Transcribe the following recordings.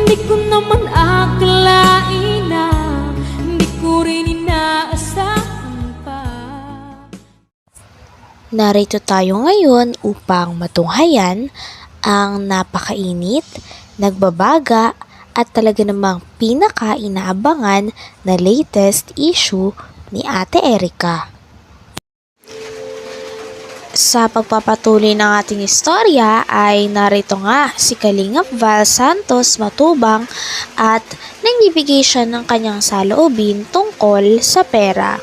Di ko naman akalain na di ko rin inaasahan pa. Narito tayo ngayon upang matunghayan ang napakainit, nagbabaga at talaga namang pinaka-inaabangan na latest issue ni Ate Erica. Sa pagpapatuloy ng ating istorya ay narito nga si Kalingap Val Santos Matubang at nagbibigay siya ng kanyang saloobin tungkol sa pera.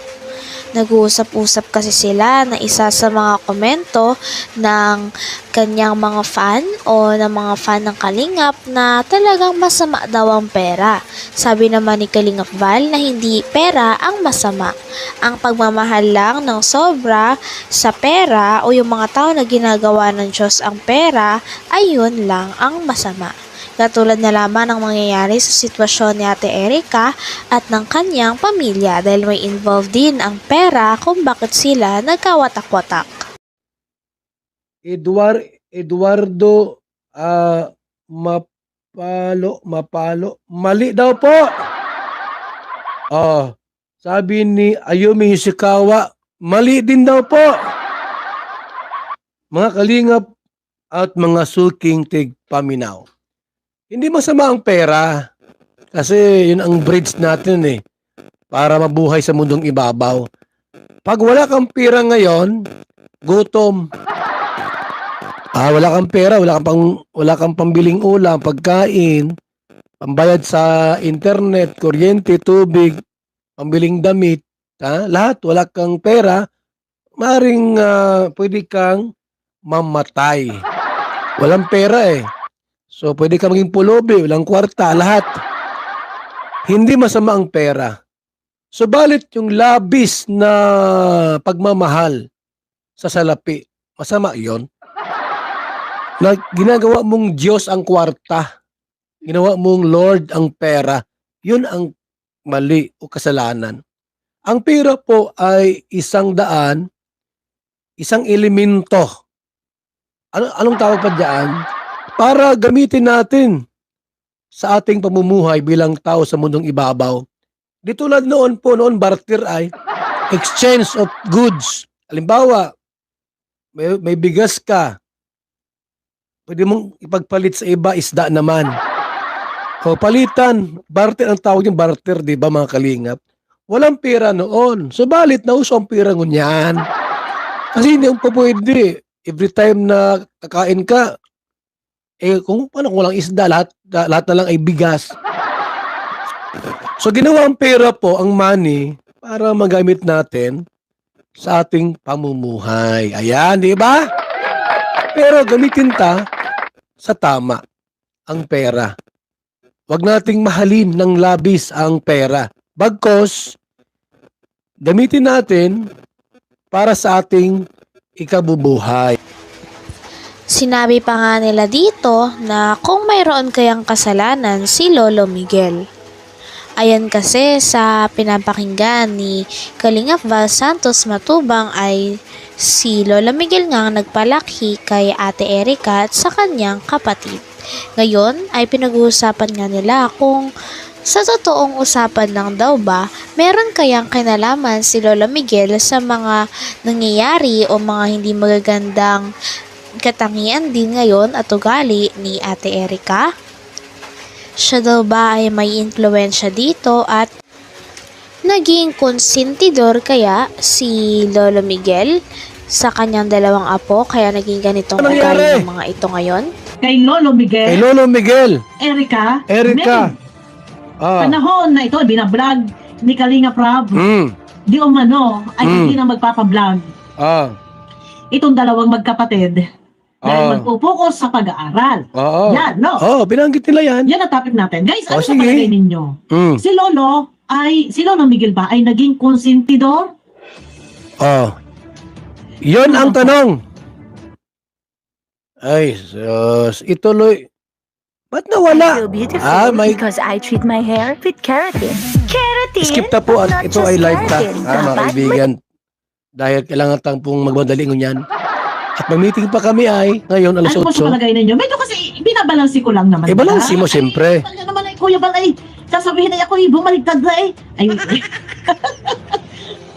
Nag-uusap-usap kasi sila na isa sa mga komento ng kanyang mga fan o ng mga fan ng Kalingap na talagang masama daw ang pera. Sabi naman ni Kalingap Val na hindi pera ang masama. Ang pagmamahal lang ng sobra sa pera o yung mga tao na ginagawa ng Diyos ang pera ay yun lang ang masama. Katulad na lamang ng mangyayari sa sitwasyon ni Ate Erica at ng kanyang pamilya dahil may involved din ang pera kung bakit sila nagkawatak-watak. Eduardo Mapalo. Mali daw po. Sabi ni Ayumi Ishikawa, mali din daw po. Mga kalingap at mga suking tigpaminaw. Hindi masama ang pera kasi yun ang bridge natin para mabuhay sa mundong ibabaw. Pag wala kang pera ngayon, gutom. Wala kang pera, wala kang pambiling ulam, pagkain, pambayad sa internet, kuryente, tubig, pambiling damit, lahat wala kang pera, maring pwede kang mamatay. Walang pera So, pwede ka maging pulubi, walang kwarta, lahat. Hindi masama ang pera. Subalit yung labis na pagmamahal sa salapi, masama yon. Na ginagawa mong Diyos ang kwarta, ginawa mong Lord ang pera, yun ang mali o kasalanan. Ang pera po ay isang elemento. Anong tawag pa dyan? Para gamitin natin sa ating pamumuhay bilang tao sa mundong ibabaw. Di tulad noon barter ay exchange of goods. Halimbawa, may bigas ka, pwede mong ipagpalit sa iba, isda naman. O palitan, barter ang tawag yung barter, di ba mga kalingap? Walang pera noon. Subalit na uso ang pera ngunyan. Kasi hindi po pwede. Every time na kakain ka, kung paano kung walang isda, lahat na lang ay bigas. So ginawa ang pera po, ang money, para magamit natin sa ating pamumuhay. Ayan, di ba? Pero gamitin sa tama ang pera. Huwag nating mahalin ng labis ang pera. Bagkos, gamitin natin para sa ating ikabubuhay. Sinabi pa nga nila dito na kung mayroon kayang kasalanan si Lolo Miguel. Ayan kasi sa pinapakinggan ni Kalingap Val Santos Matubang ay si Lola Miguel nga nagpalaki kay Ate Erica at sa kanyang kapatid. Ngayon ay pinag-uusapan nga nila kung sa totoong usapan lang daw ba, meron kayang kinalaman si Lola Miguel sa mga nangyayari o mga hindi magagandang katangian din ngayon at ugali ni Ate Erica? Siya daw ba ay may impluwensya dito at naging konsentidor kaya si Lolo Miguel sa kanyang dalawang apo kaya naging ganitong ugali ng mga ito ngayon? Kay Lolo Miguel. Kay Lolo Miguel. Erica. Panahon na ito, binablog ni Kalinga Prab. Di umano ay hindi na magpapablog. Itong dalawang magkapatid dahil magpupokus sa pag-aaral. Yan, no? Binanggit nila yan. Yan ang topic natin. Guys, ano sa palagay ninyo? Si Lolo Miguel ba ay naging konsentidor? Yon ang tanong. Ay, sus, ituloy. Ba't nawala? I feel beautiful because I treat my hair with keratin. Keratin? Skip na po. Not Ito just ay live keratin, mga dapat kaibigan. Dahil kailangan tang pong magmadaling ngunyan. At mag-meeting pa kami ay ngayon alas Ano po sa 8. palagay ninyo? Medyo kasi binabalansi ko lang naman. Balansi mo siyempre. Ano naman Kuya Bal ay sasabihin ay ako bumaligtad na eh. Ay,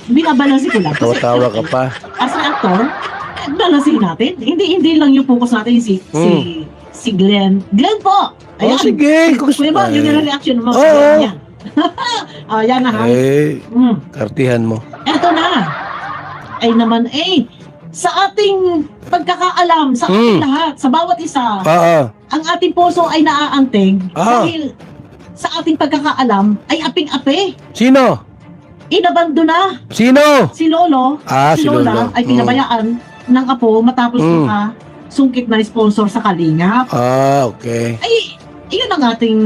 binabalansin ko lang. Tawa-tawa ka pa. As an actor, balansin natin. Hindi lang yung focus natin si Glenn. Glenn po! Oh, sige. Kuya Bal, yun yung reaction mo. Oo. Yan. Yan na ha. Kartihan mo. Eto na. Ay naman sa ating pagkakaalam, sa ating lahat, sa bawat isa, ang ating puso ay naaantig dahil sa ating pagkakaalam ay aping-api. Sino? Inabando na. Sino? Si Lolo, si Lola Lolo. ay pinabayaan ng apo matapos sungkit na sponsor sa Kalingap. Okay. Ay, iyon ang ating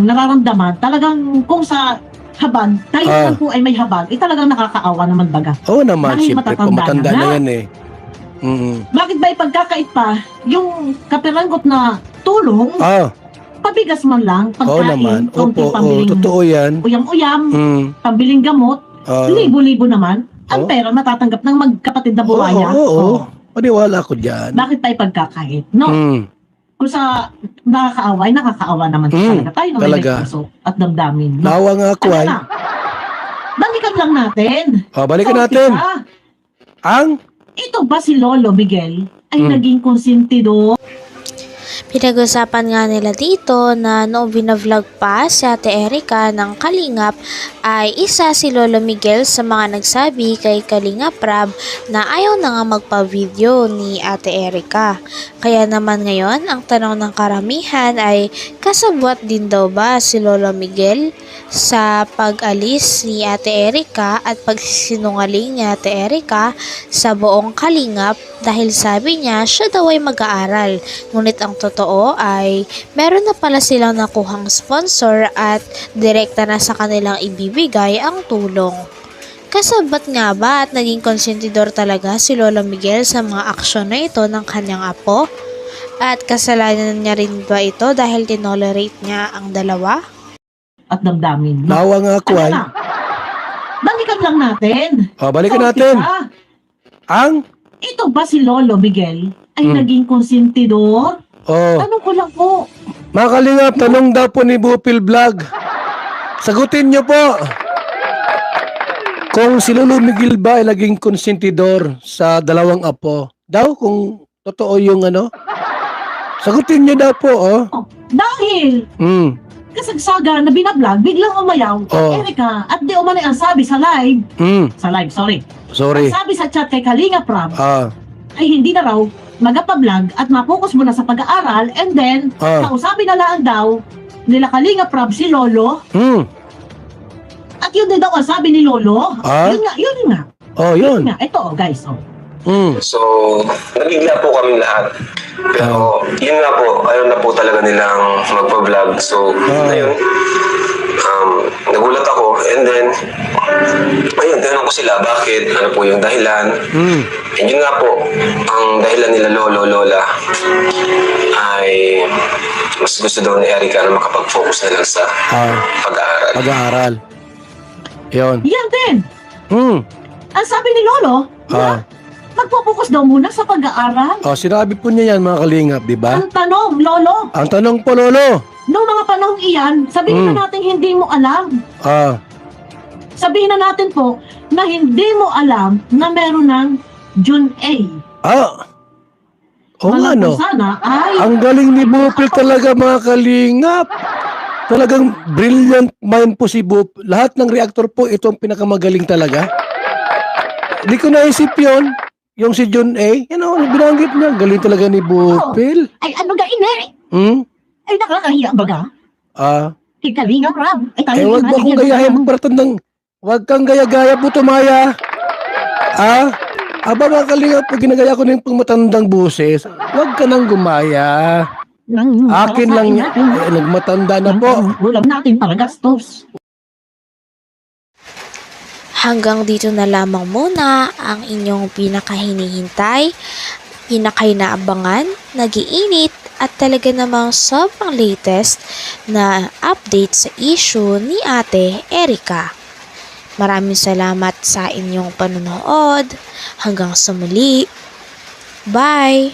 nararamdaman. Talagang kung sa habag, dahil naman po ay may habag, talagang nakakaawa naman baga. Oo naman, Dahil siyempre po, matanda na yan eh. Bakit ba ipagkakait pa yung kapiranggot na tulong, pabigas man lang, Oo naman. pagkain, konting pambiling Totoo yan. uyam-uyam, pambiling gamot, libo-libo naman, ang pera matatanggap ng magkapatid na buhaya. Oo. Paniwala ko dyan. Bakit tayo pagkakait? No? Kung sa nakakaawa, ay nakakaawa naman talaga. Tayo naman may puso at damdamin. No? Nawa nga ako ay. Balikan lang natin. Balikan natin. Ito ba si Lolo Miguel ay naging konsentido? Pinag-usapan nga nila dito na noong binavlog pa si Ate Erica ng Kalingap ay isa si Lolo Miguel sa mga nagsabi kay Kalingap Rab na ayaw na nga magpa-video ni Ate Erica. Kaya naman ngayon ang tanong ng karamihan ay kasabwat din daw ba si Lolo Miguel sa pag-alis ni Ate Erica at pagsisinungaling ni Ate Erica sa buong Kalingap dahil sabi niya siya daw ay mag-aaral. Ngunit ang totoo ay meron na pala silang nakuhang sponsor at direkta na sa kanilang ibibigay ang tulong. Kasabat nga ba at naging konsentidor talaga si Lolo Miguel sa mga aksyon na ito ng kanyang apo? At kasalanan niya rin ba ito dahil tinolerate niya ang dalawa? At damdamin. Nawa nga ako ay. Balikan lang natin. Balikan natin. Ito ba si Lolo Miguel ay naging konsentidor? Tanong ko lang po. Mga Kalingap, tanong daw po ni Bupil Vlog. Sagutin niyo po. Kung si Lolo Miguel ba ay naging konsentidor sa dalawang apo, daw kung totoo yung sagutin niyo daw po, Dahil kasagsaga na binablog, biglang umayaw Erica at di umani ang sabi sa live. Ang sabi sa chat kay Kalingap Rab ay hindi na raw magpa-vlog at mapokus muna sa pag-aaral and then kausapin na lang daw nila Kalingap Rab si Lolo. At yun din daw ang sabi ni Lolo. Yun nga. Yun. Ito guys. So, nabigla po kami lahat. Pero, yun nga po, ayaw na po talaga nilang magpa-vlog. So, ngayon, nagulat ako. And then, ayun, tinanong ko sila, bakit? Ano po yung dahilan? And yun nga po, ang dahilan nila Lolo, Lola, ay mas gusto daw ni Erica na makapag-focus na lang sa pag-aaral. Pag-aaral. Yun. Yan din. Ang sabi ni Lolo, magpo-focus daw muna sa pag-aaral. Sinabi po niya yan, mga Kalingap, di ba? Ang tanong, Lolo. Ang tanong po, Lolo. Noong mga panahong iyan, sabihin na natin hindi mo alam. Sabihin na natin po na hindi mo alam na meron ng June A. Nga no. Sana ay... Ang galing ni Bupil talaga, mga Kalingap. Talagang brilliant mind po si Bup. Lahat ng reactor po, ito ang pinakamagaling talaga. Hindi ko naisip yun. Yung si John A. Binanggit niya. Galing talaga ni Bupil. Ay ano ga ini? Ay nakakahiya baga? Kalingap Rab. Wag mo akong gayahin magbaratandang. Wag kang gaya-gaya po tumaya. Aba mga Kalingap, pag ginagaya ko ng pangmatandang buses, wag ka nang gumaya. Akin lang yan. Nagmatanda na po. Ulam natin para gastos. Hanggang dito na lamang muna ang inyong pinakahinihintay, pinakainaabangan, nagiinit at talaga namang sobrang latest na update sa issue ni Ate Erica. Maraming salamat sa inyong panonood. Hanggang sa muli. Bye!